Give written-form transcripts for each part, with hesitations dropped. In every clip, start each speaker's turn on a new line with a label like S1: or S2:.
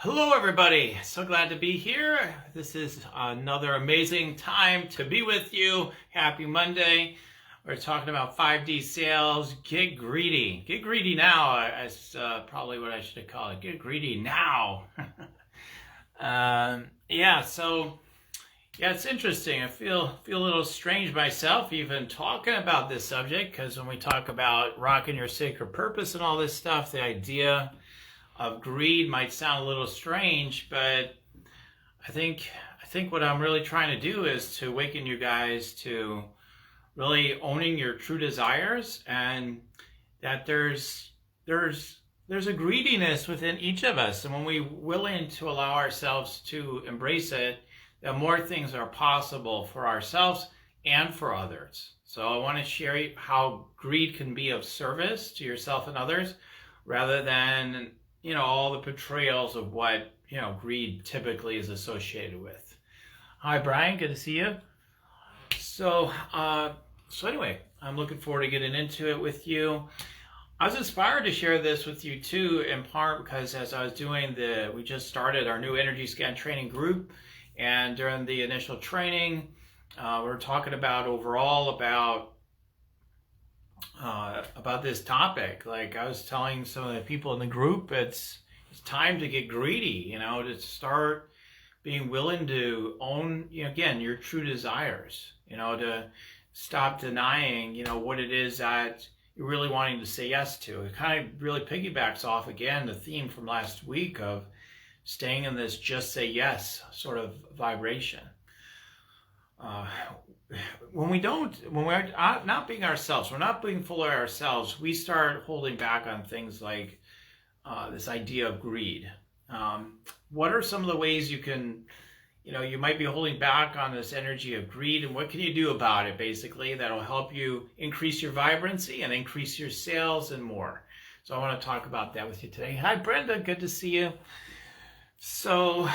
S1: Hello, everybody. So glad to be here. This is another amazing time to be with you. Happy Monday. We're talking about 5D sales. Get greedy. Get greedy now. That's probably what I should have called it. Get greedy now. It's interesting. I feel a little strange myself even talking about this subject, because when we talk about rocking your sacred purpose and all this stuff, the idea of greed might sound a little strange, but I think what I'm really trying to do is to awaken you guys to really owning your true desires, and that there's a greediness within each of us, and when we're willing to allow ourselves to embrace it, that more things are possible for ourselves and for others. So I want to share how greed can be of service to yourself and others, rather than all the portrayals of what greed typically is associated with. Hi, Brian. Good to see you. So anyway, I'm looking forward to getting into it with you. I was inspired to share this with you too, in part because as I was doing we just started our new energy scan training group, and during the initial training, we were talking about about this topic. Like I was telling some of the people in the group, it's time to get greedy, to start being willing to own, again, your true desires, to stop denying, what it is that you're really wanting to say yes to. It kind of really piggybacks off, again, the theme from last week of staying in this just say yes sort of vibration. When we're not being ourselves, we're not being full of ourselves, we start holding back on things like this idea of greed. What are some of the ways you can, you might be holding back on this energy of greed, and what can you do about it, basically, that'll help you increase your vibrancy and increase your sales and more. So I want to talk about that with you today. Hi, Brenda. Good to see you. So,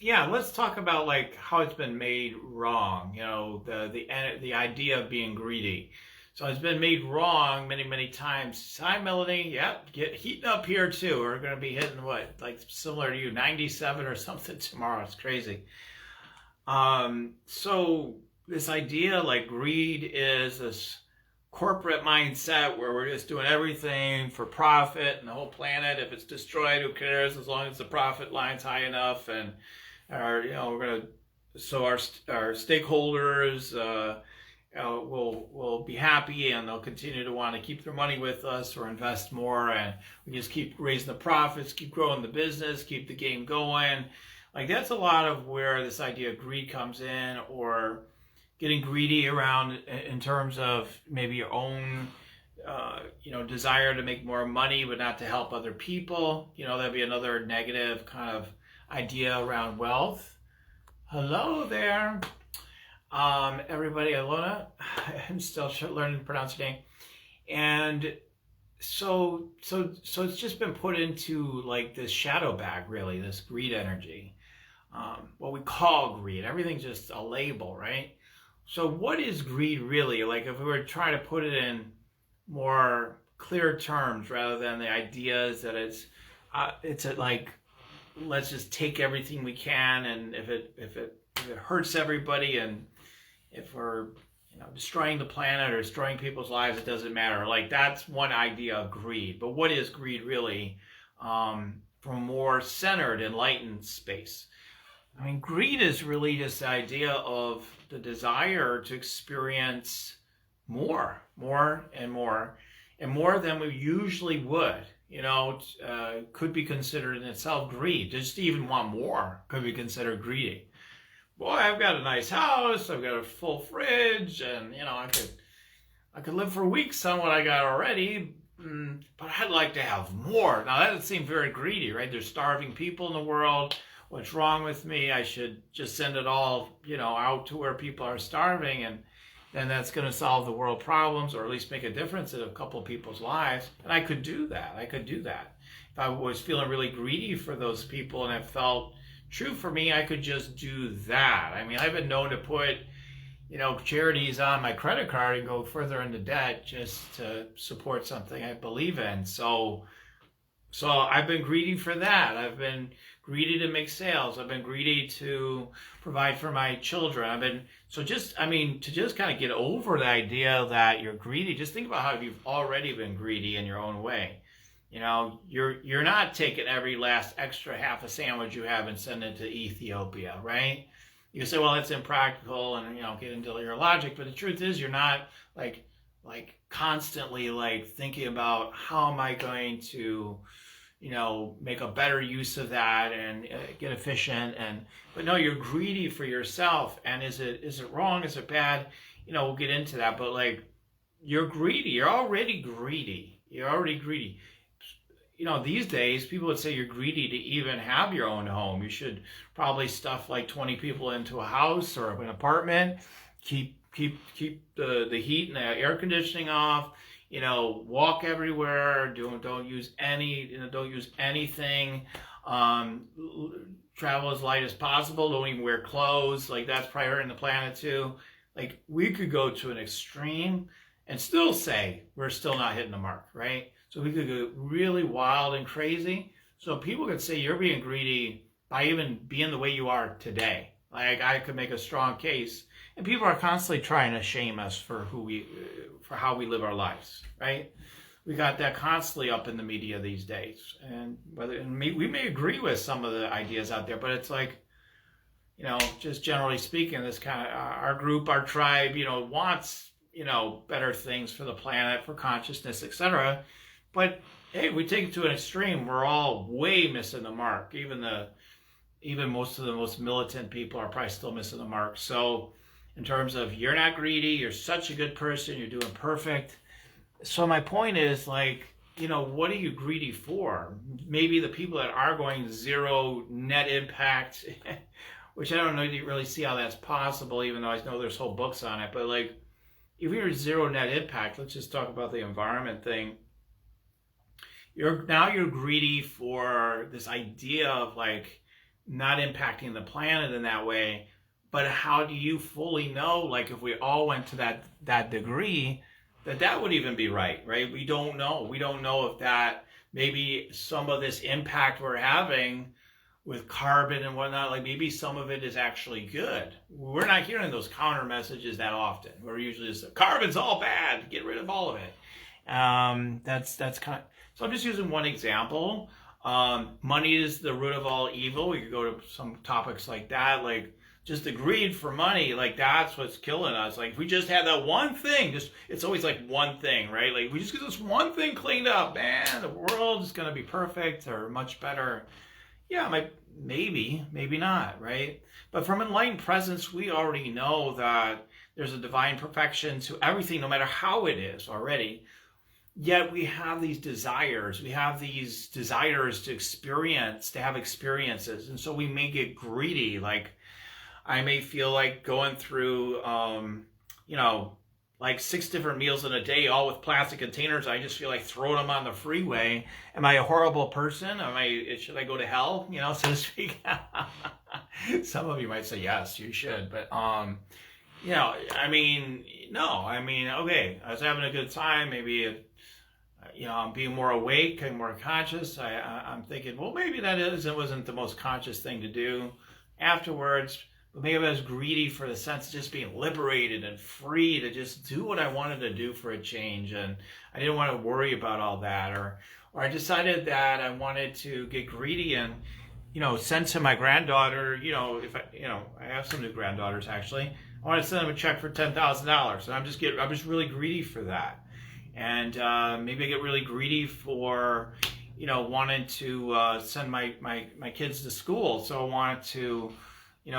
S1: let's talk about like how it's been made wrong. The idea of being greedy. So it's been made wrong many, many times. Hi, Melanie. Yep, get heating up here too. We're going to be hitting what, like similar to you, 97 or something tomorrow. It's crazy. So this idea like greed is this corporate mindset where we're just doing everything for profit and the whole planet. If it's destroyed, who cares, as long as the profit line's high enough, and our stakeholders will be happy, and they'll continue to want to keep their money with us or invest more, and we just keep raising the profits, keep growing the business, keep the game going. Like that's a lot of where this idea of greed comes in, or getting greedy around in terms of maybe your own desire to make more money but not to help other people. That'd be another negative kind of idea around wealth. Hello there, everybody. Alona, I'm still learning to pronounce your name. And so it's just been put into like this shadow bag, really, this greed energy, what we call greed. Everything's just a label, right? So what is greed really? Like if we were trying to put it in more clear terms, rather than the ideas that it's like, let's just take everything we can, and if it hurts everybody, and if we're destroying the planet or destroying people's lives, it doesn't matter. Like that's one idea of greed. But what is greed really, from a more centered, enlightened space? I mean, greed is really just the idea of the desire to experience more and more than we usually would. Could be considered in itself greed. Just to even want more could be considered greedy. Boy, I've got a nice house, I've got a full fridge, and I could live for weeks on what I got already, but I'd like to have more. Now that would seem very greedy, right? There's starving people in the world. What's wrong with me? I should just send it all, out to where people are starving, and then that's going to solve the world problems, or at least make a difference in a couple of people's lives. And I could do that. If I was feeling really greedy for those people and it felt true for me, I could just do that. I mean, I've been known to put, charities on my credit card and go further into debt just to support something I believe in. So So I've been greedy for that. I've been greedy to make sales. I've been greedy to provide for my children. To just kind of get over the idea that you're greedy, just think about how you've already been greedy in your own way. You're not taking every last extra half a sandwich you have and sending it to Ethiopia, right? You say, well, that's impractical, and get into your logic, but the truth is, you're not like constantly thinking about how am I going to make a better use of that and get efficient. But no, you're greedy for yourself. And is it wrong? Is it bad? We'll get into that. But you're greedy. You're already greedy. These days people would say you're greedy to even have your own home. You should probably stuff 20 people into a house or an apartment. Keep the heat and the air conditioning off. Walk everywhere. Don't use anything. Travel as light as possible. Don't even wear clothes. That's probably hurting the planet too. We could go to an extreme and still say we're still not hitting the mark, right? So we could go really wild and crazy. So people could say you're being greedy by even being the way you are today. I could make a strong case, and people are constantly trying to shame us for how we live our lives, right? We got that constantly up in the media these days, and we may agree with some of the ideas out there, but it's just generally speaking, this kind of our group, our tribe, wants better things for the planet, for consciousness, etc. But hey, we take it to an extreme, we're all way missing the mark. Even most of the most militant people are probably still missing the mark. So in terms of you're not greedy, you're such a good person, you're doing perfect. So my point is what are you greedy for? Maybe the people that are going zero net impact, which I don't know, you really see how that's possible, even though I know there's whole books on it. But if you're zero net impact, let's just talk about the environment thing. You're greedy for this idea of not impacting the planet in that way. But how do you fully know, if we all went to that degree, that would even be right? We don't know. We don't know if that maybe some of this impact we're having with carbon and whatnot, maybe some of it is actually good. We're not hearing those counter messages that often. We're usually just, carbon's all bad, get rid of all of it. That's kind of, so I'm just using one example. Money is the root of all evil. We could go to some topics like that, just the greed for money, that's what's killing us. If we just had that one thing, it's always one thing, right? We just get this one thing cleaned up, man, the world is going to be perfect or much better. Yeah, maybe not, right? But from enlightened presence, we already know that there's a divine perfection to everything, no matter how it is already. Yet we have these desires. We have these desires to have experiences. And so we may get greedy. I may feel going through, 6 different meals in a day, all with plastic containers. I just feel throwing them on the freeway. Am I a horrible person? Should I go to hell, so to speak? Some of you might say, yes, you should. But, no. Okay, I was having a good time. Maybe, I'm being more awake and more conscious. I'm thinking, well, maybe it wasn't the most conscious thing to do afterwards. But maybe I was greedy for the sense of just being liberated and free to just do what I wanted to do for a change. And I didn't want to worry about all that. Or I decided that I wanted to get greedy and, send to my granddaughter, if I have some new granddaughters actually, I want to send them a check for $10,000. And I'm just really greedy for that. And maybe I get really greedy for, wanting to send my kids to school. So I wanted to,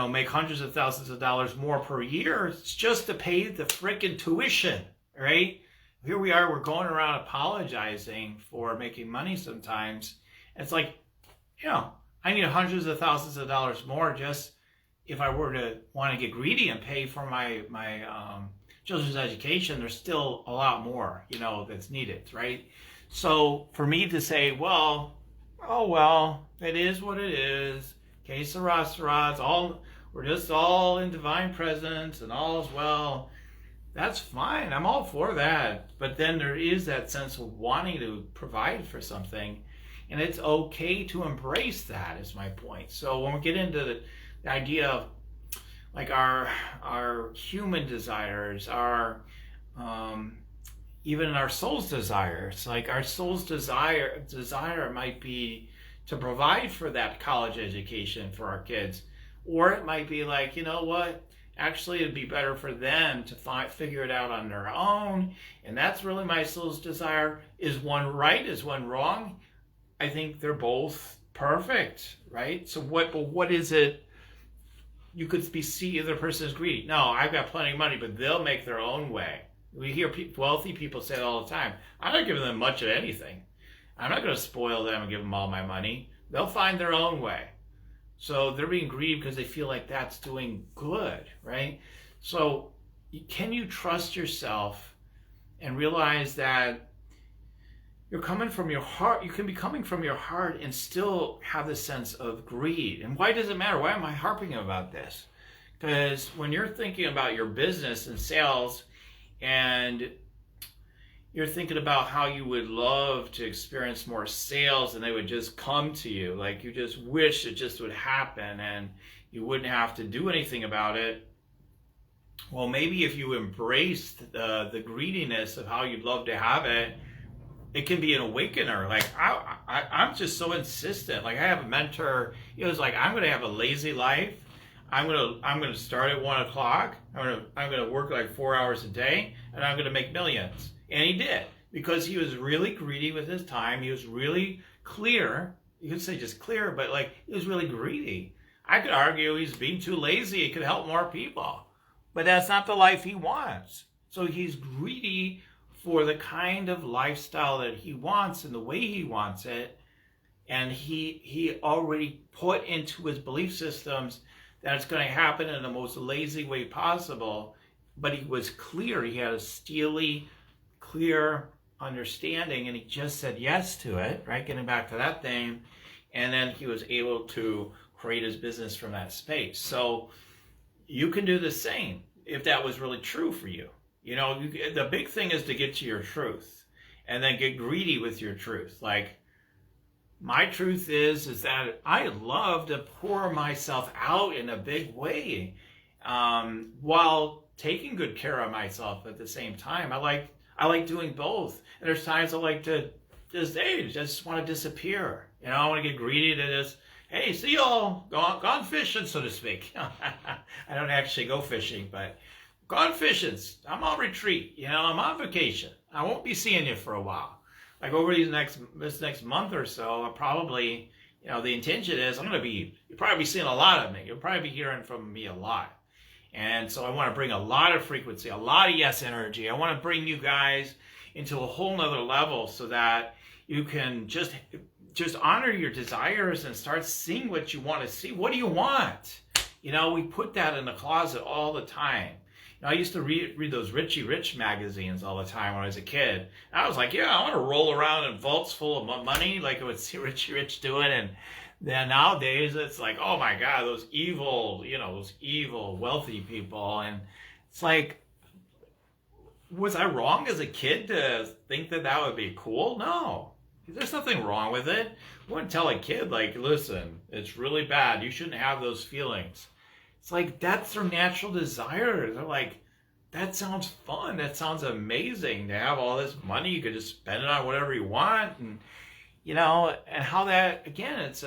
S1: make hundreds of thousands of dollars more per year. It's just to pay the frickin' tuition, right? Here we are, we're going around apologizing for making money sometimes. And it's I need hundreds of thousands of dollars more just if I were to want to get greedy and pay for my children's education. There's still a lot more, that's needed, right? So for me to say, well, it is what it is. Que sera, sera. We're just all in divine presence and all is well. That's fine. I'm all for that. But then there is that sense of wanting to provide for something. And it's okay to embrace that, is my point. So when we get into the idea of like our human desires, our even our soul's desires, like our soul's desire might be to provide for that college education for our kids, or it might be like, you know what, actually it'd be better for them to figure it out on their own, and that's really my soul's desire. Is one right? Is one wrong? I think they're both perfect, right? So what is it? You could see the other person is greedy. No, I've got plenty of money, but they'll make their own way. We hear wealthy people say it all the time. I'm not giving them much of anything. I'm not going to spoil them and give them all my money. They'll find their own way. So they're being greedy because they feel like that's doing good, right? So can you trust yourself and realize that you're coming from your heart? You can be coming from your heart and still have this sense of greed. And why does it matter? Why am I harping about this? Because when you're thinking about your business and sales, and you're thinking about how you would love to experience more sales and they would just come to you, like you just wish it just would happen and you wouldn't have to do anything about it. Well, maybe if you embraced the greediness of how you'd love to have it, it can be an awakener. Like I'm just so insistent. Like I have a mentor. He was like, I'm going to have a lazy life. I'm gonna start at 1 o'clock. I'm gonna work like 4 hours a day, and I'm gonna make millions. And he did, because he was really greedy with his time. He was really clear. You could say just clear, but like he was really greedy. I could argue he's being too lazy. He could help more people, but that's not the life he wants. So he's greedy for the kind of lifestyle that he wants and the way he wants it, and he already put into his belief systems that it's going to happen in the most lazy way possible. But he was clear. He had a steely, clear understanding, and he just said yes to it, right? Getting back to that thing. And then he was able to create his business from that space. So you can do the same if that was really true for you. You know, the big thing is to get to your truth and then get greedy with your truth. Like, my truth is that I love to pour myself out in a big way, while taking good care of myself at the same time. I like doing both. And there's times I like to just want to disappear. You know, I want to get greedy to just, hey, see y'all, gone fishing, so to speak. I don't actually go fishing, but gone fishing. I'm on retreat. You know, I'm on vacation. I won't be seeing you for a while. Like over this next month or so, I probably, you know, the intention is you'll probably be seeing a lot of me. You'll probably be hearing from me a lot. And so I want to bring a lot of frequency, a lot of yes energy. I want to bring you guys into a whole nother level so that you can just honor your desires and start seeing what you want to see. What do you want? You know, we put that in the closet all the time. I used to read those Richie Rich magazines all the time when I was a kid. And I was like, yeah, I want to roll around in vaults full of money like I would see Richie Rich doing. And then nowadays it's like, oh my God, those evil wealthy people. And it's like, was I wrong as a kid to think that that would be cool? No, there's nothing wrong with it. I wouldn't tell a kid, like, listen, it's really bad. You shouldn't have those feelings. It's like, that's their natural desire. They're like, that sounds fun. That sounds amazing to have all this money. You could just spend it on whatever you want. And, you know, and how that, again, it's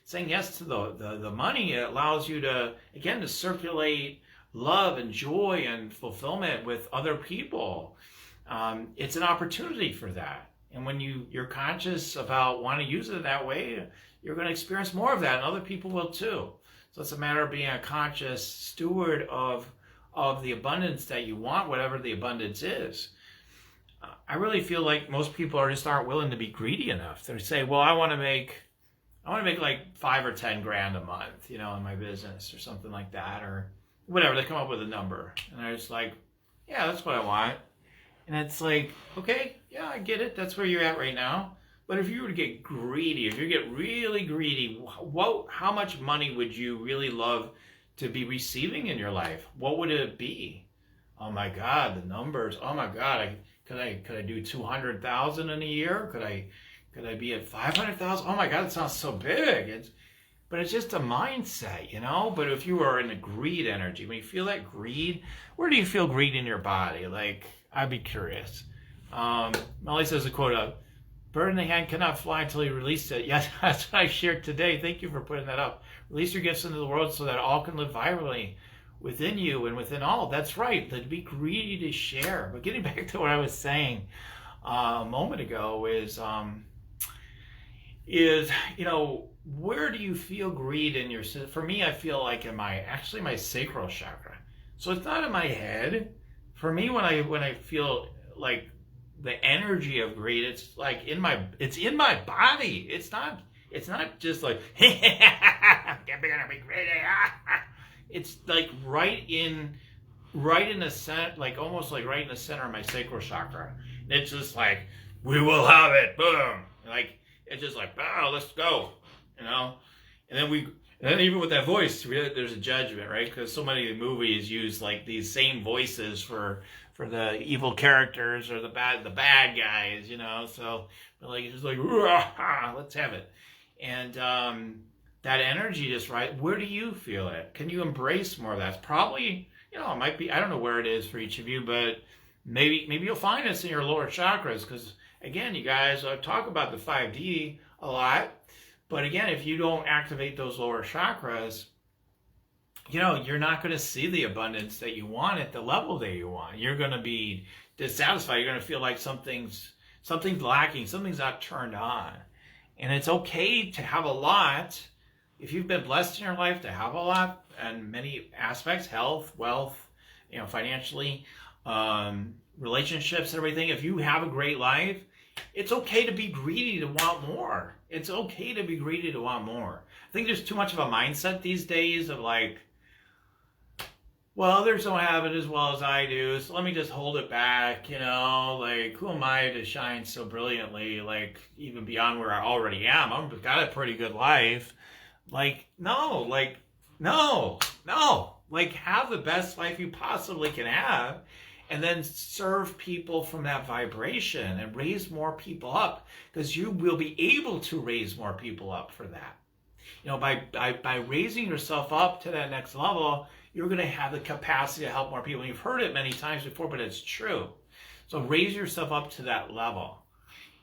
S1: saying yes to the money. It allows you to, again, to circulate love and joy and fulfillment with other people. It's an opportunity for that. And when you're conscious about wanting to use it that way, you're going to experience more of that, and other people will too. So it's a matter of being a conscious steward of the abundance that you want, whatever the abundance is. I really feel like most people aren't willing to be greedy enough. They say, well, I want to make like 5 or 10 grand a month, you know, in my business or something like that, or whatever. They come up with a number, and they're just like, yeah, that's what I want. And it's like, okay, yeah, I get it. That's where you're at right now. But if you were to get greedy, if you get really greedy, how much money would you really love to be receiving in your life? What would it be? Oh my God, the numbers. Oh my God, could I do 200,000 in a year? Could Could I be at 500,000? Oh my God, it sounds so big. But it's just a mindset, you know? But if you are in the greed energy, when you feel that greed, where do you feel greed in your body? Like, I'd be curious. Molly says a quote, a bird in the hand cannot fly until you release it. Yes, that's what I shared today. Thank you for putting that up. Release your gifts into the world so that all can live virally within you and within all. That's right. To be greedy to share. But getting back to what I was saying a moment ago is you know, where do you feel greed in your, for me, I feel like in my sacral chakra. So it's not in my head. For me, when I feel like the energy of greed, it's like it's in my body. It's not just like, I'm gonna be greedy. It's like right in the center, like almost like right in the center of my sacral chakra. And it's just like, we will have it, boom. Like, it's just like, oh, let's go, you know? And then even with that voice, there's a judgment, right? Because so many of the movies use like these same voices for the evil characters or the bad guys, you know? So, but like, it's just like, let's have it. And that energy just right, where do you feel it? Can you embrace more of that? It's probably, you know, it might be, I don't know where it is for each of you, but maybe you'll find this in your lower chakras, because again, you guys talk about the 5D a lot, but again, if you don't activate those lower chakras, you know, you're not going to see the abundance that you want at the level that you want. You're going to be dissatisfied. You're going to feel like something's lacking, something's not turned on. And it's okay to have a lot. If you've been blessed in your life to have a lot and many aspects, health, wealth, you know, financially, relationships and everything, if you have a great life, it's okay to be greedy to want more. It's okay to be greedy to want more. I think there's too much of a mindset these days of like, well, others don't have it as well as I do, so let me just hold it back, you know, like, who am I to shine so brilliantly, like, even beyond where I already am? I've got a pretty good life. Like, no, like, have the best life you possibly can have, and then serve people from that vibration and raise more people up, because you will be able to raise more people up for that. You know, by raising yourself up to that next level, you're going to have the capacity to help more people. You've heard it many times before, but it's true. So raise yourself up to that level.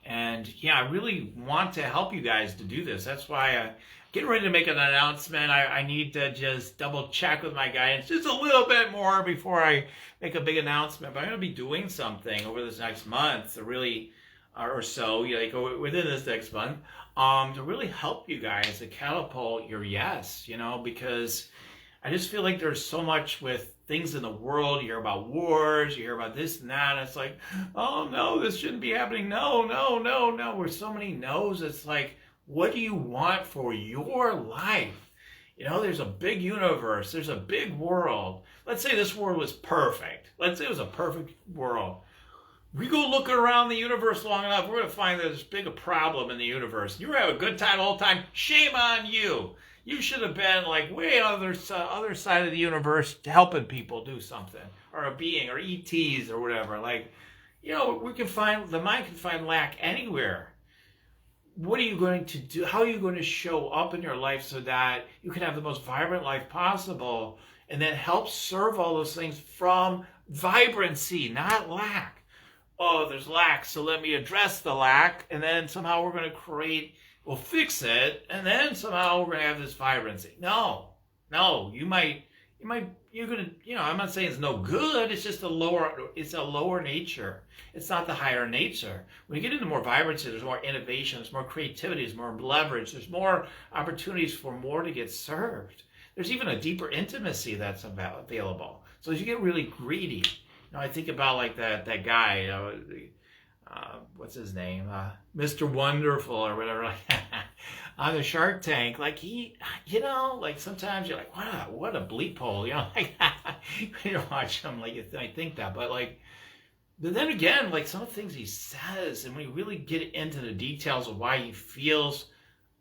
S1: And yeah, I really want to help you guys to do this. That's why I'm getting ready to make an announcement. I need to just double check with my guidance just a little bit more before I make a big announcement. But I'm going to be doing something over this next month to really, or so, like within this next month, to really help you guys to catapult your yes, you know, because I just feel like there's so much with things in the world. You hear about wars, you hear about this and that, and it's like, oh no, this shouldn't be happening. No. There's so many no's. It's like, what do you want for your life? You know, there's a big universe. There's a big world. Let's say this world was perfect. Let's say it was a perfect world. We go looking around the universe long enough, we're going to find that there's big a problem in the universe. You were having a good time the whole time. Shame on you. You should have been like way on the other side of the universe helping people do something, or a being, or ETs, or whatever. Like, you know, the mind can find lack anywhere. What are you going to do? How are you going to show up in your life so that you can have the most vibrant life possible, and then help serve all those things from vibrancy, not lack? Oh, there's lack, so let me address the lack, and then somehow we're going to we'll fix it, and then somehow we're going to have this vibrancy. No, you're going to, you know, I'm not saying it's no good, it's just a lower nature. It's not the higher nature. When you get into more vibrancy, there's more innovation, there's more creativity, there's more leverage, there's more opportunities for more to get served. There's even a deeper intimacy that's available. So as you get really greedy, you know, I think about like that guy, you know, what's his name? Mr. Wonderful or whatever, like on the Shark Tank. Like he, you know, like sometimes you're like, what a bleep hole, you know, like you watch him, like you might think that, but then again, like some of the things he says, and when you really get into the details of why he feels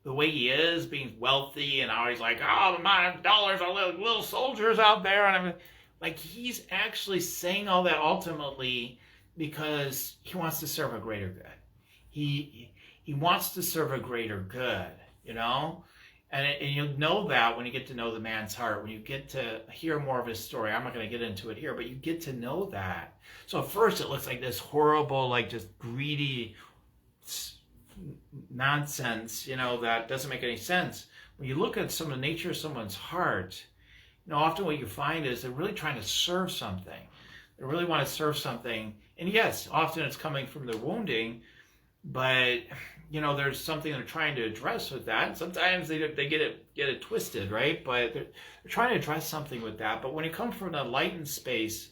S1: the way he is, being wealthy, and how he's like, oh, my dollars are little soldiers out there, and everything. Like he's actually saying all that ultimately because he wants to serve a greater good. he wants to serve a greater good, you know? And you'll know that when you get to know the man's heart, when you get to hear more of his story. I'm not going to get into it here, but you get to know that. So at first it looks like this horrible, like just greedy nonsense, you know, that doesn't make any sense. When you look at some of the nature of someone's heart, you know, often what you find is they're really trying to serve something. They really want to serve something. And yes, often it's coming from their wounding, but you know, there's something they're trying to address with that. And sometimes they get it twisted, right? But they're trying to address something with that. But when you come from an enlightened space,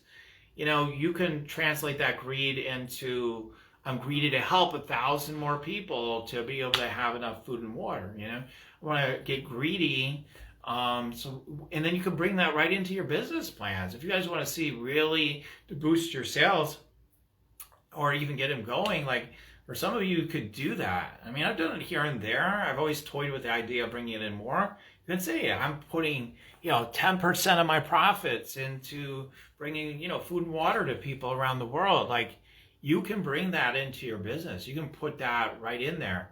S1: you know, you can translate that greed into, I'm greedy to help 1,000 more people to be able to have enough food and water. You know, I want to get greedy. And then you can bring that right into your business plans. If you guys want to see really to boost your sales or even get them going, like, for some of you could do that. I mean, I've done it here and there. I've always toyed with the idea of bringing it in more. You can say, I'm putting, you know, 10% of my profits into bringing, you know, food and water to people around the world. Like, you can bring that into your business. You can put that right in there.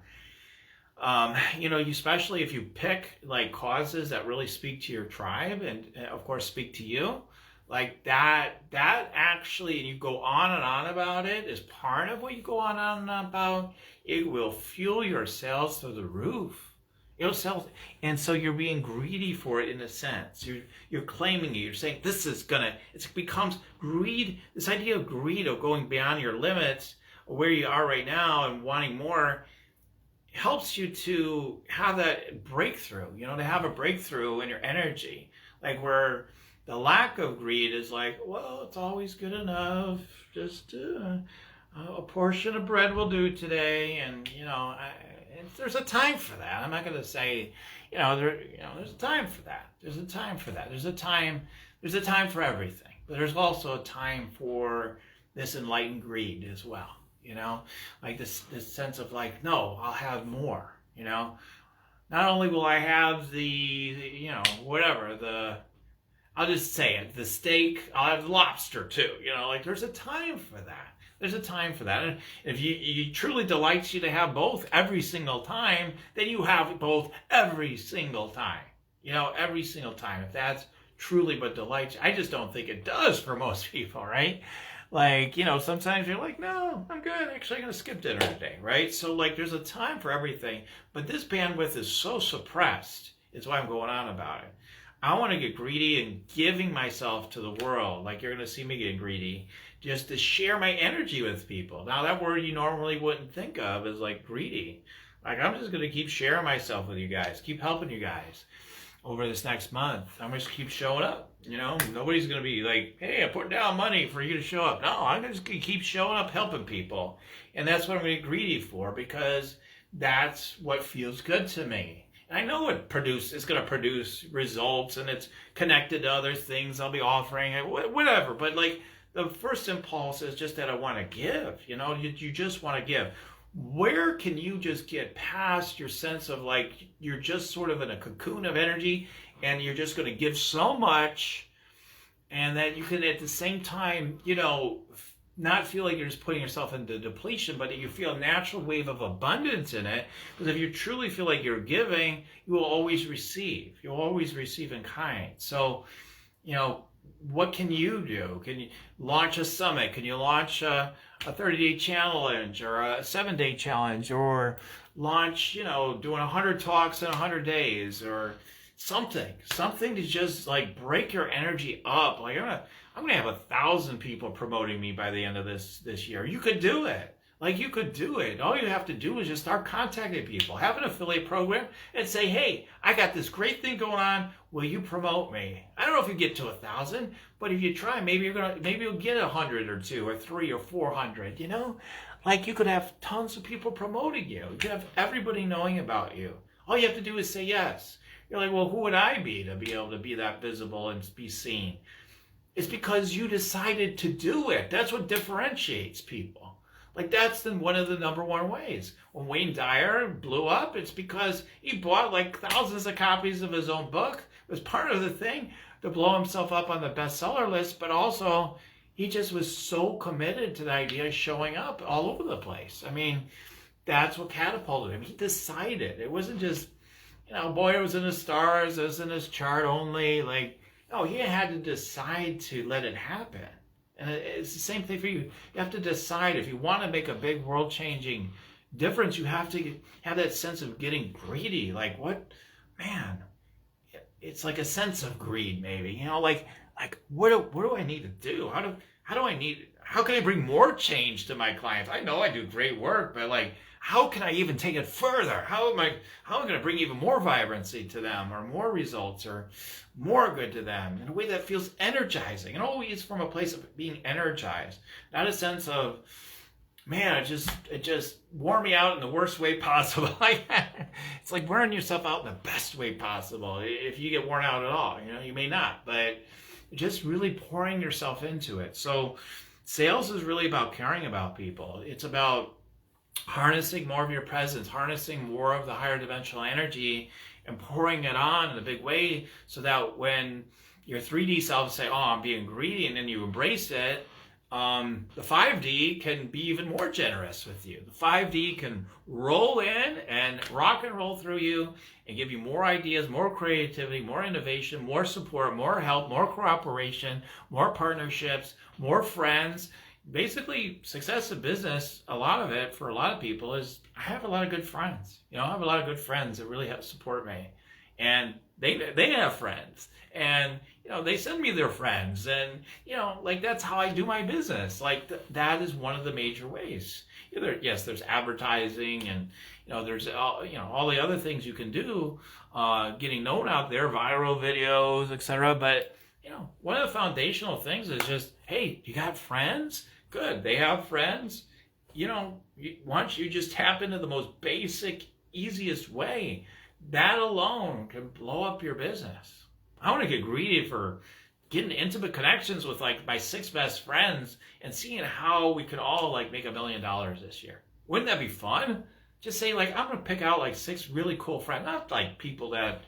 S1: You know, especially if you pick like causes that really speak to your tribe and of course speak to you. Like that actually, and you go on and on about it, is part of what you go on and on about. It will fuel your sales through the roof. It'll sell, and so you're being greedy for it in a sense. You're claiming it. You're saying this is gonna. It becomes greed. This idea of greed, of going beyond your limits, or where you are right now, and wanting more, helps you to have that breakthrough. You know, to have a breakthrough in your energy, like where. The lack of greed is like, well, it's always good enough. Just a portion of bread will do today, and you know, there's a time for that. I'm not going to say, there's a time for that. There's a time for that. There's a time for everything. But there's also a time for this enlightened greed as well. You know, like this sense of like, no, I'll have more. You know, not only will I have I'll just say it, the steak, I'll have lobster too. You know, like there's a time for that. There's a time for that. And if you truly delights you to have both every single time, then you have both every single time. You know, every single time. If that's truly what delights you. I just don't think it does for most people, right? Like, you know, sometimes you're like, no, I'm good. Actually, I'm going to skip dinner today, right? So like there's a time for everything. But this bandwidth is so suppressed. It's why I'm going on about it. I want to get greedy and giving myself to the world, like you're going to see me get greedy, just to share my energy with people. Now, that word you normally wouldn't think of is like greedy. Like, I'm just going to keep sharing myself with you guys, keep helping you guys over this next month. I'm just keep showing up. You know, nobody's going to be like, hey, I put down money for you to show up. No, I'm just going to keep showing up, helping people. And that's what I'm going to get greedy for, because that's what feels good to me. I know it's going to produce results, and it's connected to other things I'll be offering, whatever. But like the first impulse is just that I want to give. You know, you just want to give. Where can you just get past your sense of like you're just sort of in a cocoon of energy, and you're just going to give so much, and that you can at the same time, you know, not feel like you're just putting yourself into depletion, but that you feel a natural wave of abundance in it. Because if you truly feel like you're giving, you will always receive. You'll always receive in kind. So, you know, what can you do? Can you launch a summit? Can you launch a 30-day challenge or a 7-day challenge, or launch, you know, doing 100 talks in 100 days or something to just like break your energy up. Like I'm gonna have 1,000 people promoting me by the end of this year. You could do it. Like you could do it. All you have to do is just start contacting people, have an affiliate program, and say, hey, I got this great thing going on. Will you promote me? I don't know if you get to 1,000, but if you try, maybe you'll get 100 or 2 or 3 or 400. You know, like you could have tons of people promoting you. You could have everybody knowing about you. All you have to do is say yes. You're like, well, who would I be to be able to be that visible and be seen? It's because you decided to do it. That's what differentiates people. Like that's one of the number one ways. When Wayne Dyer blew up, it's because he bought like thousands of copies of his own book. It was part of the thing to blow himself up on the bestseller list, but also he just was so committed to the idea of showing up all over the place. I mean, that's what catapulted him. He decided. It wasn't just, boy, it was in the stars, it was in his chart only. Like, no, he had to decide to let it happen. And it's the same thing for you. You have to decide. If you want to make a big world-changing difference, you have to have that sense of getting greedy. Like, what, man, it's like a sense of greed, maybe. Like what do I need to do? How can I bring more change to my clients? I know I do great work, but like, how can I even take it further? How am I going to bring even more vibrancy to them, or more results, or more good to them in a way that feels energizing, and always from a place of being energized, not a sense of, man, it just wore me out in the worst way possible. It's like wearing yourself out in the best way possible. If you get worn out at all, you may not, but just really pouring yourself into it. So sales is really about caring about people. It's about harnessing more of your presence, harnessing more of the higher dimensional energy, and pouring it on in a big way, so that when your 3D self say, oh, I'm being greedy, and then you embrace it, the 5D can be even more generous with you. The 5D can roll in and rock and roll through you and give you more ideas, more creativity, more innovation, more support, more help, more cooperation, more partnerships, more friends. Basically, success in business, a lot of it for a lot of people is, I have a lot of good friends. I have a lot of good friends that really help support me. And they have friends. And, they send me their friends. And, like, that's how I do my business. Like, that is one of the major ways. Yes, there's advertising, and, there's, all the other things you can do, getting known out there, viral videos, etc. But, one of the foundational things is just, hey, you got friends? Good. They have friends. Once you just tap into the most basic, easiest way, that alone can blow up your business. I want to get greedy for getting intimate connections with like my 6 best friends and seeing how we could all like make $1 million this year. Wouldn't that be fun? Just say like, I'm going to pick out like 6 really cool friends, not like people that,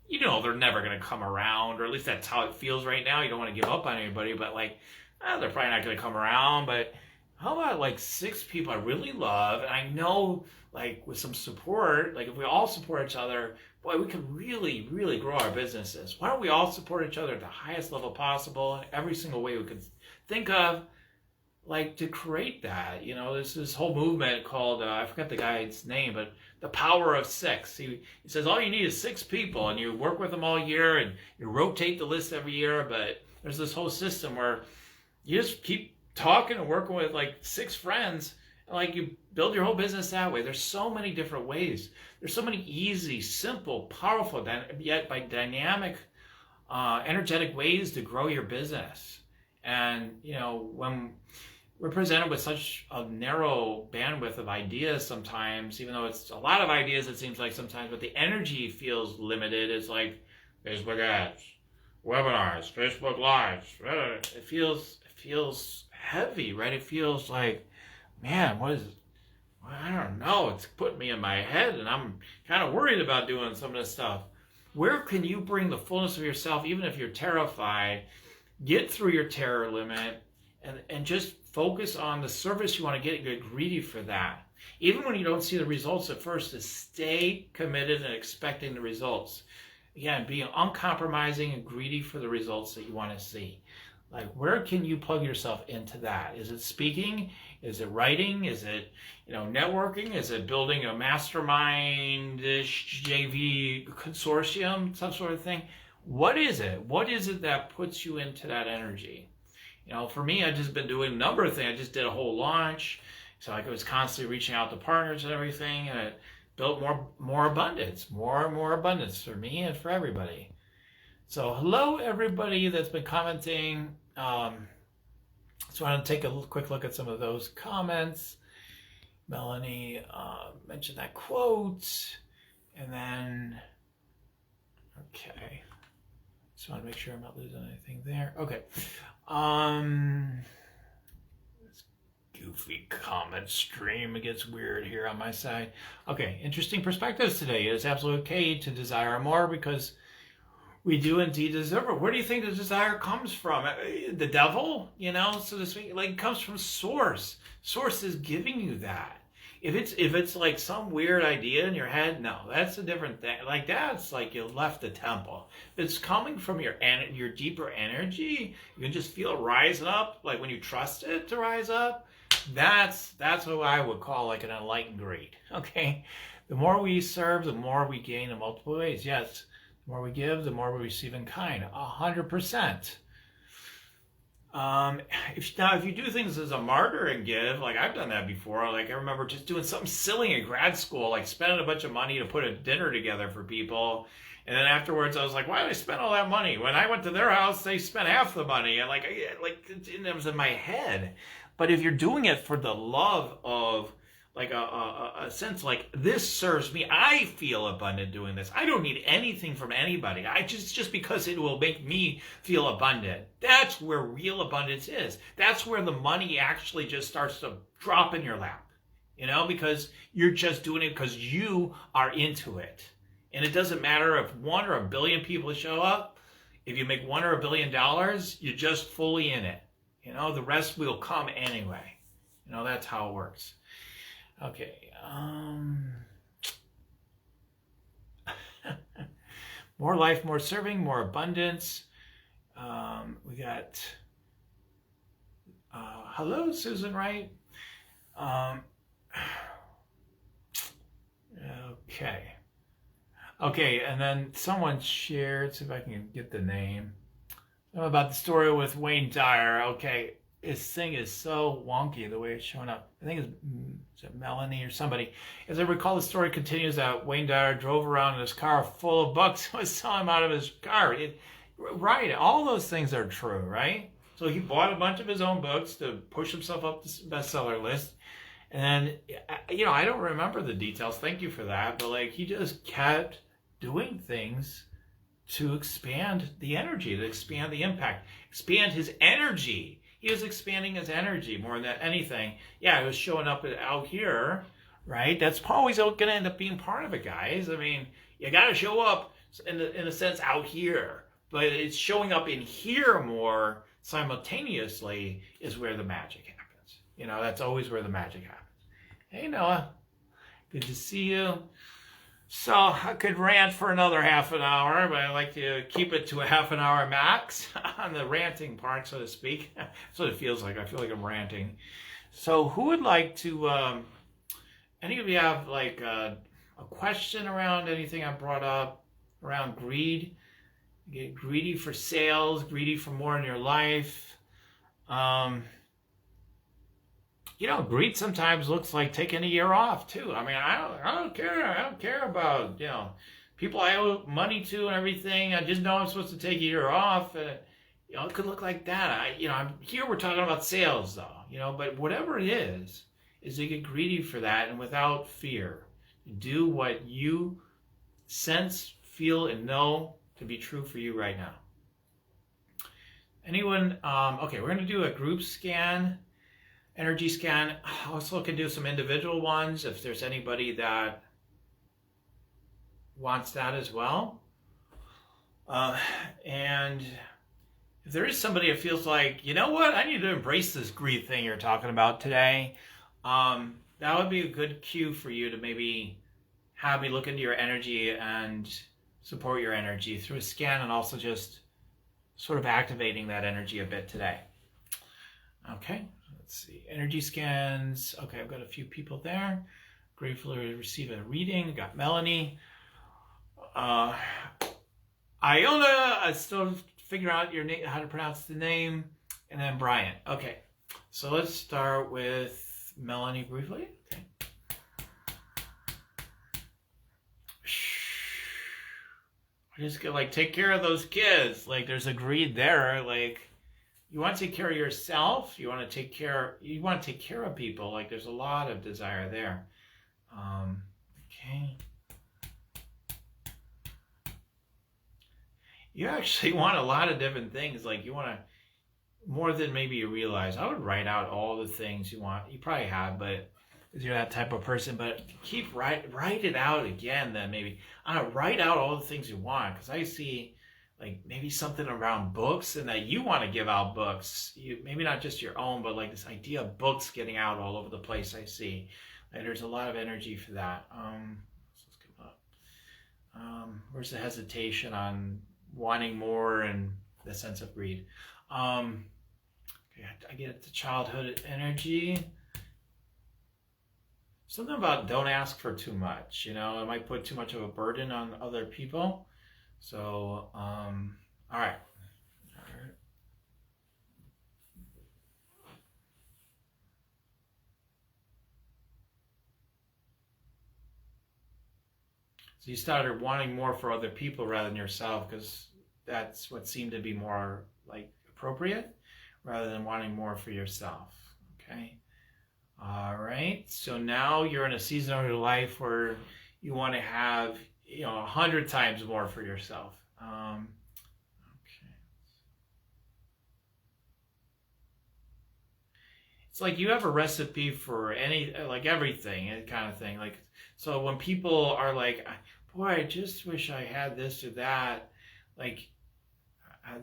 S1: they're never going to come around, or at least that's how it feels right now. You don't want to give up on anybody, but like, they're probably not going to come around. But how about like 6 people I really love, and I know like with some support, like if we all support each other, boy, we can really, really grow our businesses. Why don't we all support each other at the highest level possible in every single way we could think of, like to create that? There's this whole movement called, I forget the guy's name, but the power of 6. He says all you need is 6 people, and you work with them all year, and you rotate the list every year. But there's this whole system where you just keep talking and working with like 6 friends, and like you build your whole business that way. There's so many different ways. There's so many easy, simple, powerful, yet by dynamic, energetic ways to grow your business. And, when we're presented with such a narrow bandwidth of ideas sometimes, even though it's a lot of ideas, it seems like sometimes, but the energy feels limited. It's like Facebook ads, webinars, Facebook Lives. It feels heavy, right? It feels like, man, I don't know. It's putting me in my head, and I'm kind of worried about doing some of this stuff. Where can you bring the fullness of yourself, even if you're terrified, get through your terror limit, and just focus on the service you want to get greedy for that? Even when you don't see the results at first, to stay committed and expecting the results. Again, being uncompromising and greedy for the results that you want to see. Like, where can you plug yourself into that? Is it speaking? Is it writing? Is it, networking? Is it building a mastermind-ish JV consortium, some sort of thing? What is it? What is it that puts you into that energy? For me, I've just been doing a number of things. I just did a whole launch. So I was constantly reaching out to partners and everything, and it built more abundance, more and more abundance for me and for everybody. So hello, everybody that's been commenting. So I want to take a quick look at some of those comments. Melanie mentioned that quote, and then, okay. Just want to make sure I'm not losing anything there. Okay. This goofy comment stream, it gets weird here on my side. Okay, interesting perspectives today. It's absolutely okay to desire more, because we do indeed deserve it. Where do you think the desire comes from? The devil, so to speak? Like, it comes from Source. Source is giving you that. If it's like some weird idea in your head, no, that's a different thing. Like that's like you left the temple. If it's coming from your deeper energy, you can just feel it rising up, like when you trust it to rise up. That's what I would call like an enlightened greed. Okay, the more we serve, the more we gain in multiple ways. Yes, the more we give, the more we receive in kind. 100%. If you do things as a martyr and give, like I've done that before, like I remember just doing something silly in grad school, like spending a bunch of money to put a dinner together for people. And then afterwards I was like, why did I spend all that money? When I went to their house, they spent half the money. And it was in my head. But if you're doing it for the love of like a sense like this serves me, I feel abundant doing this. I don't need anything from anybody. Just because it will make me feel abundant. That's where real abundance is. That's where the money actually just starts to drop in your lap. Because you're just doing it because you are into it. And it doesn't matter if 1 or a billion people show up. If you make $1 or $1 billion, you're just fully in it. The rest will come anyway. That's how it works. Okay. More life, more serving, more abundance. We got, hello, Susan Wright. Okay, and then someone shared, see if I can get the name, about the story with Wayne Dyer. Okay, his thing is so wonky the way it's showing up. I think it's Melanie or somebody. As I recall, the story continues that Wayne Dyer drove around in his car full of books and was selling them out of his car. Right, all those things are true, right? So he bought a bunch of his own books to push himself up the bestseller list. And, I don't remember the details. Thank you for that. But, he just kept doing things to expand the energy, to expand the impact, expand his energy. He was expanding his energy more than anything. Yeah, it was showing up out here, right? That's always going to end up being part of it, guys. I mean, you got to show up, in a sense, out here. But it's showing up in here more simultaneously is where the magic happens. That's always where the magic happens. Hey, Noah. Good to see you. So I could rant for another half an hour, but I like to keep it to a half an hour max on the ranting part, so to speak. That's what it feels like. I feel like I'm ranting. So who would like to, any of you have a question around anything I brought up around greed? Get greedy for sales, greedy for more in your life. Greed sometimes looks like taking a year off too. I mean, I don't care. I don't care about, people I owe money to and everything. I just know I'm supposed to take a year off. It could look like that. Here we're talking about sales though, but whatever it is to get greedy for that and without fear. Do what you sense, feel, and know to be true for you right now. Anyone? Okay, we're going to do a group scan. Energy scan. Also can do some individual ones if there's anybody that wants that as well. And if there is somebody that feels like, you know what, I need to embrace this greed thing you're talking about today, that would be a good cue for you to maybe have me look into your energy and support your energy through a scan and also just sort of activating that energy a bit today. Okay. Let's see, energy scans. Okay, I've got a few people there. Grateful to receive a reading. Got Melanie. Iona, I still figure out your name, how to pronounce the name. And then Brian. Okay, so let's start with Melanie briefly. Okay. I just get take care of those kids. There's a greed there. You want to take care of yourself. You want to take care of people. There's a lot of desire there. Okay. You actually want a lot of different things. You want to, more than maybe you realize. I would write out all the things you want. You probably have, but because you're that type of person. But write it out again. Then maybe write out all the things you want, because I see. Maybe something around books and that you want to give out books. Maybe not just your own, but this idea of books getting out all over the place I see. There's a lot of energy for that. Let's come up. Where's the hesitation on wanting more and the sense of greed? Okay, I get the childhood energy. Something about don't ask for too much. You know, it might put too much of a burden on other people. So, all right. So you started wanting more for other people rather than yourself because that's what seemed to be more like appropriate rather than wanting more for yourself. Okay. All right. So now you're in a season of your life where you want to have, 100 times more for yourself. Okay. It's like you have a recipe for like everything, kind of thing. Like, so when people are like, boy, I just wish I had this or that, like, I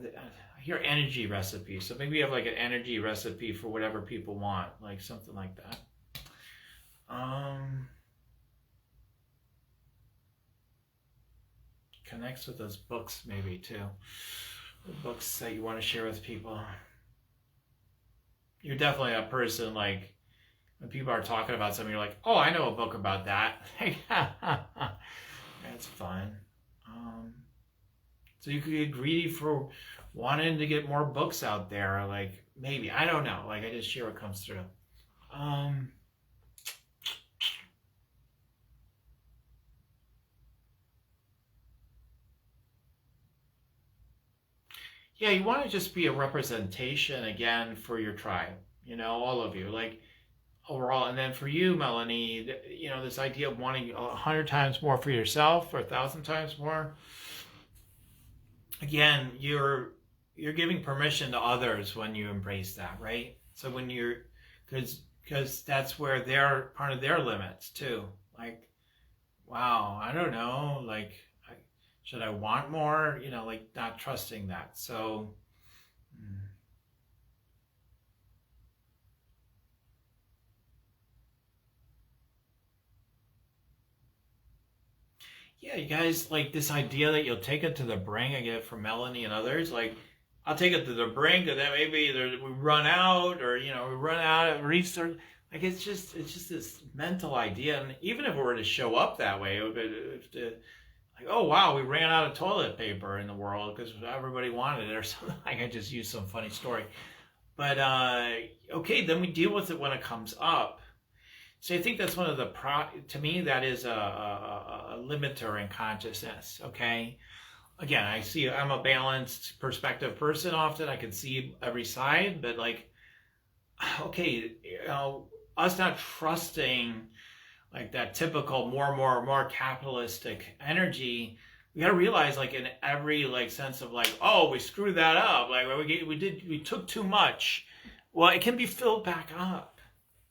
S1: hear energy recipe. So maybe you have like an energy recipe for whatever people want, like something like that. Connects with those books maybe too. The books that you want to share with people. You're definitely a person like when people are talking about something, you're like, oh, I know a book about that. That's fun. So you could get greedy for wanting to get more books out there. Like maybe, I don't know. Like I just share what comes through. Yeah, you want to just be a representation again for your tribe, all of you, like overall. And then for you, Melanie, this idea of wanting 100 times more for yourself or 1,000 times more. Again, you're giving permission to others when you embrace that, right? So when because that's where they're part of their limits too. Like, wow, I don't know, like, should I want more? Like not trusting that. So, yeah, you guys, like this idea that you'll take it to the brink, I get it from Melanie and others. Like, I'll take it to the brink, and then maybe we run out, or we run out of research. Like it's just this mental idea, and even if it were to show up that way, it would be like, oh wow, we ran out of toilet paper in the world because everybody wanted it or something. Like I just used some funny story, but okay, then we deal with it when it comes up. So I think that's one of the to me that is a limiter in consciousness. Okay, again, I'm a balanced perspective person. Often I can see every side, but like, okay, us not trusting like that typical more capitalistic energy. We got to realize, like in every like sense of like, oh, we screwed that up. Like we took too much. Well, it can be filled back up.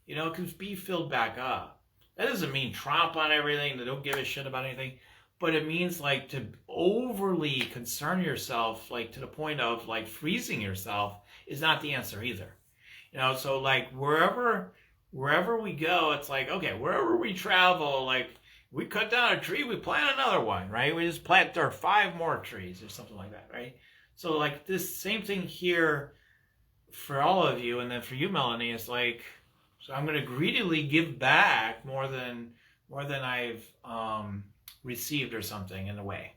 S1: It can be filled back up. That doesn't mean tromp on everything, that don't give a shit about anything. But it means like to overly concern yourself, like to the point of like freezing yourself is not the answer either. So like wherever we go, it's like, okay, wherever we travel, like we cut down a tree, we plant another one, right? We just plant 5 more trees or something like that, right? So like this same thing here for all of you, and then for you, Melanie, is like, so I'm going to greedily give back more than I've received or something in a way.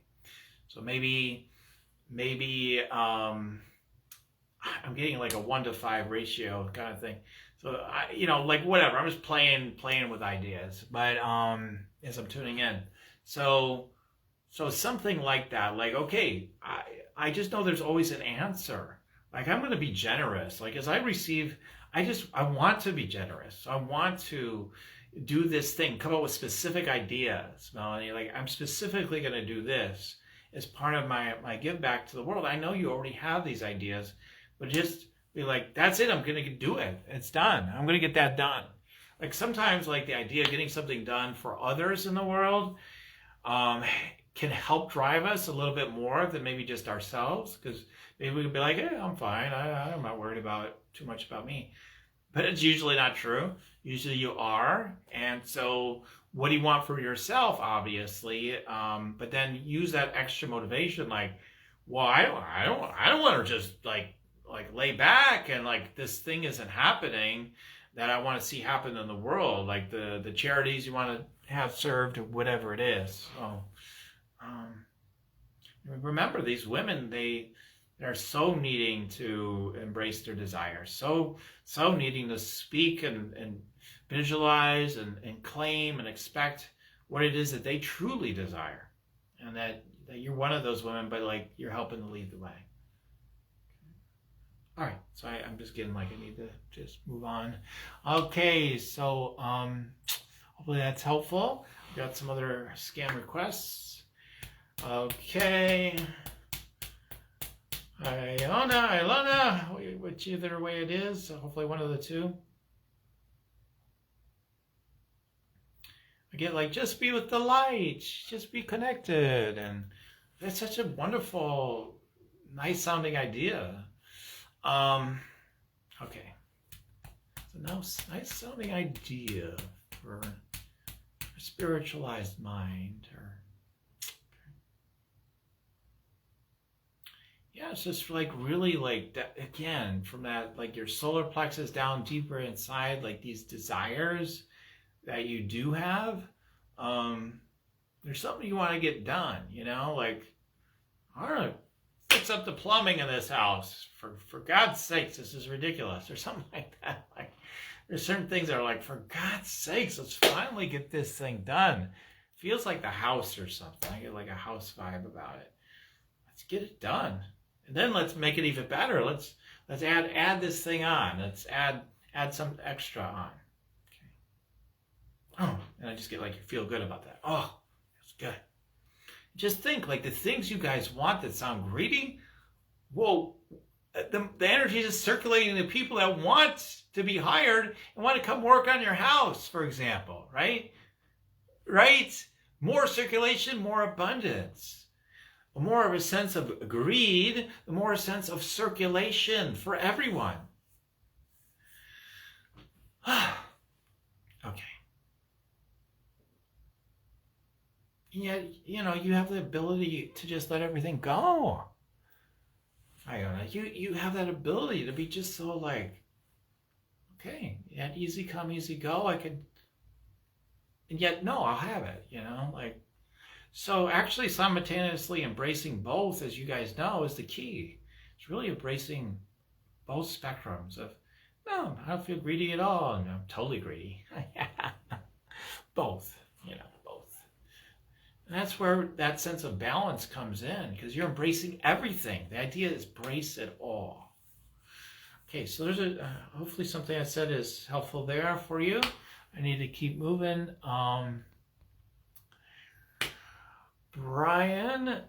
S1: So maybe I'm getting like a 1-to-5 ratio kind of thing. So like whatever, I'm just playing with ideas, but as I'm tuning in, so something like that, like, okay, I just know there's always an answer. Like I'm going to be generous. Like as I receive, I want to be generous. I want to do this thing, come up with specific ideas, Melanie. Like I'm specifically going to do this as part of my give back to the world. I know you already have these ideas, but just be like, that's it. I'm going to do it. It's done. I'm going to get that done. Like sometimes like the idea of getting something done for others in the world can help drive us a little bit more than maybe just ourselves. Because maybe we could be like, hey, I'm fine. I'm not worried about too much about me. but it's usually not true. Usually you are. And so what do you want for yourself, obviously? But then use that extra motivation, like, well, I don't want to just like lay back and like this thing isn't happening that I want to see happen in the world, like the charities you want to have served or whatever it is. So remember, these women, they're so needing to embrace their desires, so needing to speak and visualize and claim and expect what it is that they truly desire, and that you're one of those women, but like you're helping to lead the way. All right, so I'm just getting like I need to just move on. Okay, so hopefully that's helpful. Got some other scam requests. Okay. Ilona, whichever way it is, hopefully one of the two. I get like, just be with the light, just be connected. And that's such a wonderful, nice sounding idea. Okay. So now, nice sounding idea for a spiritualized mind. Yeah, it's just like really like that, again, from that, like your solar plexus down deeper inside, like these desires that you do have. There's something you want to get done, like, I don't know, fix up the plumbing in this house. For God's sakes, this is ridiculous, or something like that. Like, there's certain things that are like, for God's sakes, let's finally get this thing done. Feels like the house or something. I get like a house vibe about it. Let's get it done. And then let's make it even better. Let's add this thing on. Let's add some extra on. Okay. Oh, and I just get like, you feel good about that. Oh, that's good. Just think, like, the things you guys want that sound greedy, well, the energy is circulating to people that want to be hired and want to come work on your house, for example, right? Right? More circulation, more abundance. More of a sense of greed, the more a sense of circulation for everyone. Okay. And yet, you have the ability to just let everything go. Iona, you have that ability to be just so like, okay, easy come, easy go. And yet, no, I'll have it, like. So actually simultaneously embracing both, as you guys know, is the key. It's really embracing both spectrums of, no, I don't feel greedy at all, and I'm totally greedy. Both, both. And that's where that sense of balance comes in, because you're embracing everything. The idea is embrace it all. Okay, so there's hopefully something I said is helpful there for you. I need to keep moving. Brian,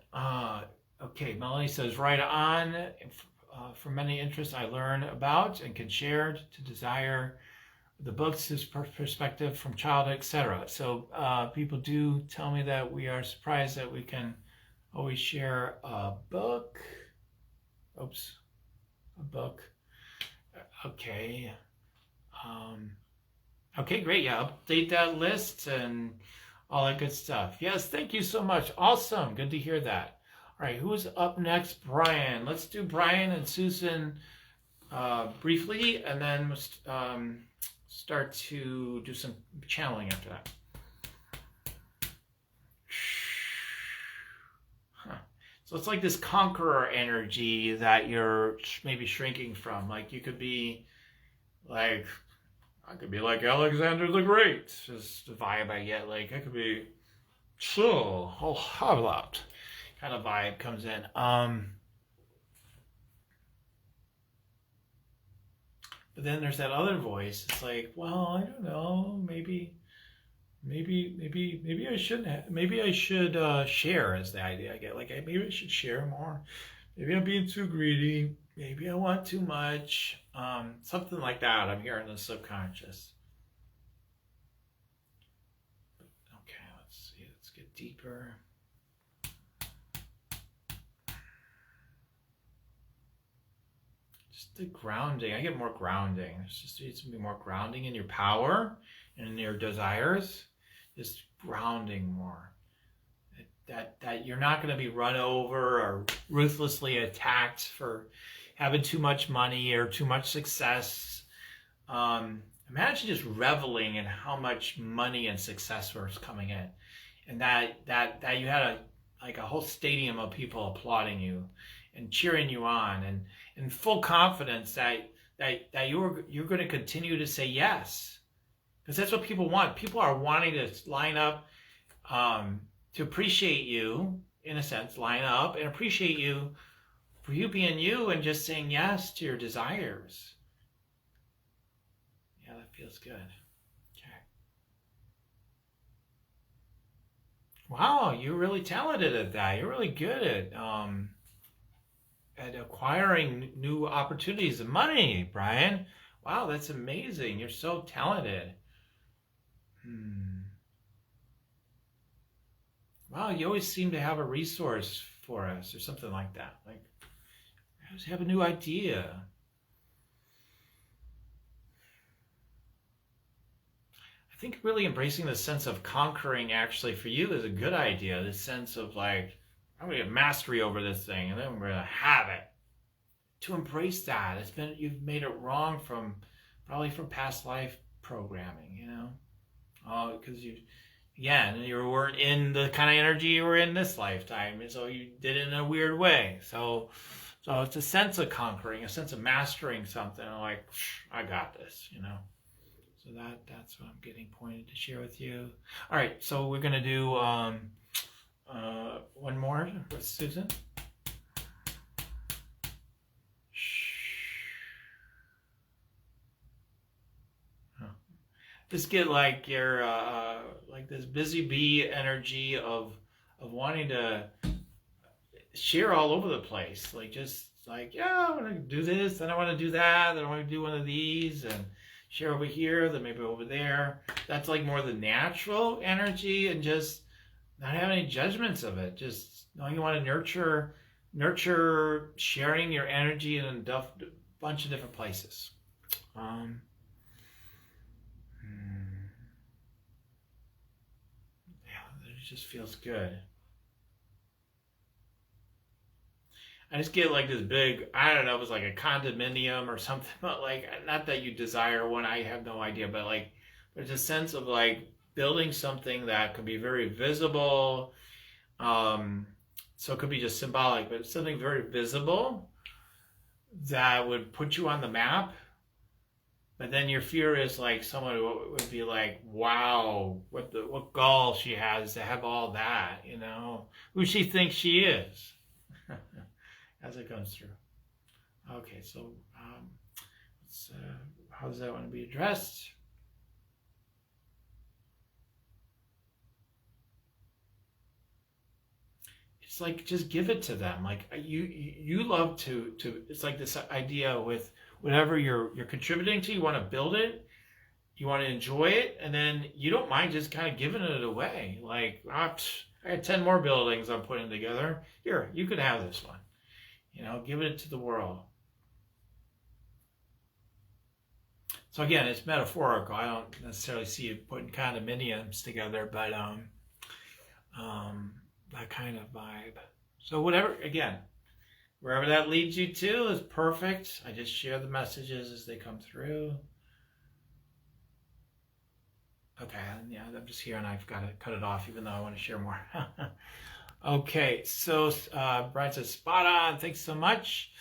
S1: okay, Melanie says, right on. For many interests I learn about and can share to desire the books, his perspective from childhood, etc. So people do tell me that we are surprised that we can always share a book. Oops, a book. Okay. Okay, great. Yeah, update that list and all that good stuff. Yes, thank you so much. Awesome. Good to hear that. All right, who's up next? Brian. Let's do Brian and Susan briefly, and then start to do some channeling after that. So it's like this conqueror energy that you're maybe shrinking from. Like you could be like, I could be like Alexander the Great, is the vibe I get. Like, I could be chill, I'll have that kind of vibe comes in. But then there's that other voice. It's like, well, I don't know, maybe I shouldn't have, maybe I should share is the idea I get. Like, maybe I should share more. Maybe I'm being too greedy. Maybe I want too much. Something like that I'm hearing in the subconscious. Okay, let's see. Let's get deeper. Just the grounding. I get more grounding. It's just needs to be more grounding in your power and in your desires. Just grounding more. That you're not going to be run over or ruthlessly attacked for having too much money or too much success. Imagine just reveling in how much money and success was coming in, and that you had a whole stadium of people applauding you and cheering you on, and in full confidence that you're going to continue to say yes, because that's what people want. People are wanting to line up to appreciate you, in a sense, line up and appreciate you for you being you and just saying yes to your desires. Yeah, that feels good. Okay. Wow, you're really talented at that. You're really good at acquiring new opportunities and money, Brian. Wow, that's amazing. You're so talented. Wow, you always seem to have a resource for us or something like that. Like, I always have a new idea. I think really embracing the sense of conquering actually for you is a good idea. This sense of like, I'm going to get mastery over this thing and then we're going to have it. To embrace that, you've made it wrong probably from past life programming, you know? Because you weren't in the kind of energy you were in this lifetime, and so you did it in a weird way. So it's a sense of conquering, a sense of mastering something, like, I got this, you know. So that's what I'm getting pointed to share with you. All right, so we're gonna do one more with Susan. Just get like your like this busy bee energy of wanting to share all over the place. Like just like, yeah, I want to do this, then I want to do that, then I want to do one of these, and share over here, then maybe over there. That's like more the natural energy, and just not having any judgments of it. Just knowing you want to nurture sharing your energy in a bunch of different places. It just feels good. I just get like this big, I don't know, it was like a condominium or something, but like, not that you desire one, I have no idea, but like, there's a sense of like building something that could be very visible. So it could be just symbolic, but something very visible that would put you on the map. But then your fear is like someone would be like, wow, what gall she has to have all that, you know? Who she thinks she is. As it comes through. Okay, so how does that want to be addressed? It's like, just give it to them. Like you love to it's like this idea with whatever you're contributing to, you want to build it, you want to enjoy it, and then you don't mind just kind of giving it away. Like, I got 10 more buildings I'm putting together. Here, you could have this one. You know, give it to the world. So again, it's metaphorical. I don't necessarily see you putting condominiums together, but that kind of vibe. So whatever, again, wherever that leads you to is perfect. I just share the messages as they come through. Okay, yeah, I'm just here and I've got to cut it off even though I want to share more. Okay, so Brian says, spot on. Thanks so much.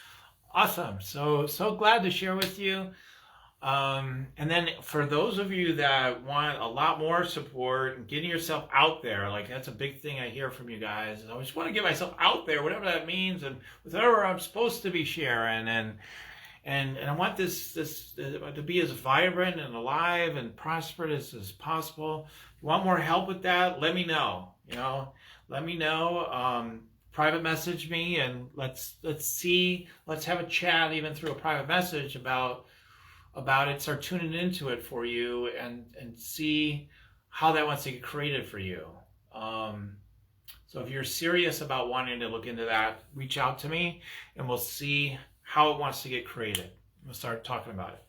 S1: Awesome. So glad to share with you. And then for those of you that want a lot more support and getting yourself out there, like that's a big thing I hear from you guys. I just want to get myself out there, whatever that means, and whatever I'm supposed to be sharing. And I want this to be as vibrant and alive and prosperous as possible. If you want more help with that, let me know. You know, let me know. Private message me and let's have a chat even through a private message about it. Start tuning into it for you and see how that wants to get created for you. So if you're serious about wanting to look into that, reach out to me and we'll see how it wants to get created. We'll start talking about it.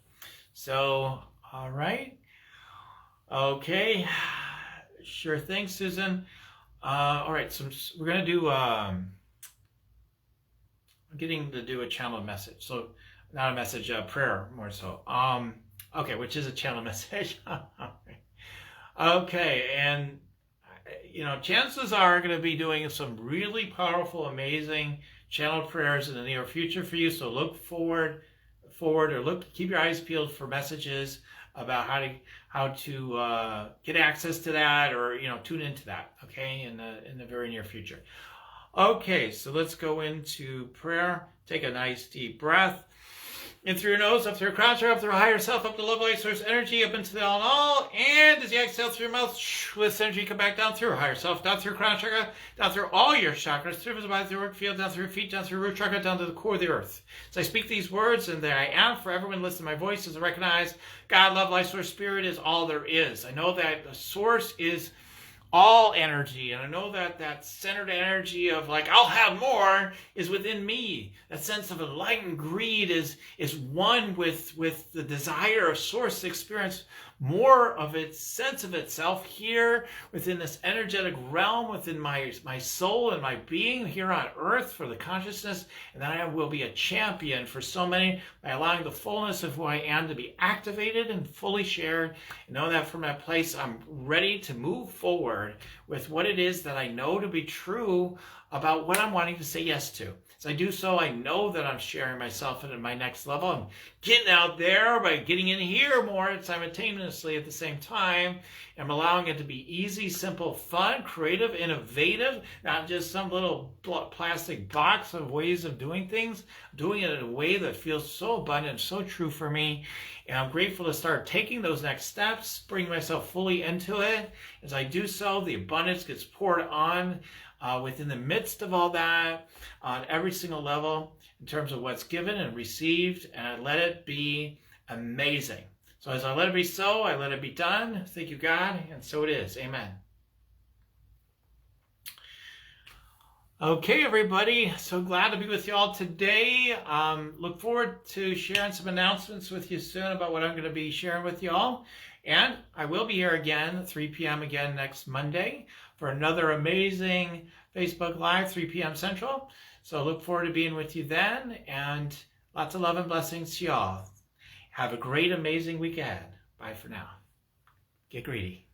S1: So, all right. Okay. Sure thing, Susan. All right. So we're going to do, I'm getting to do a channel message. So not a message, a prayer more so. Okay. Which is a channel message. Okay. And, chances are going to be doing some really powerful, amazing channel prayers in the near future for you. So look forward or keep your eyes peeled for messages about how to get access to that, or tune into that, okay, in the very near future. Okay, so let's go into prayer. Take a nice deep breath in through your nose, up through your crown chakra, up through your higher self, up to love, light source energy, up into the all in all. And as you exhale through your mouth, let this energy come back down through your higher self, down through your crown chakra, down through all your chakras, through the body, through your work field, down through your feet, down through your root chakra, down to the core of the earth. So I speak these words, and there I am for everyone listening to my voice, as I recognize God, love, light source, spirit is all there is. I know that the source is all energy, and I know that centered energy of I'll have more is within me. That sense of enlightened greed is one with the desire of source to experience more of its sense of itself here within this energetic realm, within my soul and my being here on earth for the consciousness, and that I will be a champion for so many by allowing the fullness of who I am to be activated and fully shared. And know that from that place I'm ready to move forward with what it is that I know to be true about what I'm wanting to say yes to. As I do so, I know that I'm sharing myself into my next level. I'm getting out there by getting in here more simultaneously at the same time. I'm allowing it to be easy, simple, fun, creative, innovative, not just some little plastic box of ways of doing things. I'm doing it in a way that feels so abundant, so true for me. And I'm grateful to start taking those next steps, bring myself fully into it. As I do so, the abundance gets poured on within the midst of all that, on every single level, in terms of what's given and received, and I let it be amazing. So as I let it be so, I let it be done. Thank you, God, and so it is. Amen. Okay, everybody, so glad to be with you all today. Look forward to sharing some announcements with you soon about what I'm going to be sharing with you all. And I will be here again, 3 p.m. again next Monday for another amazing Facebook Live, 3 p.m. Central. So look forward to being with you then, and lots of love and blessings to y'all. Have a great, amazing week ahead. Bye for now. Get greedy.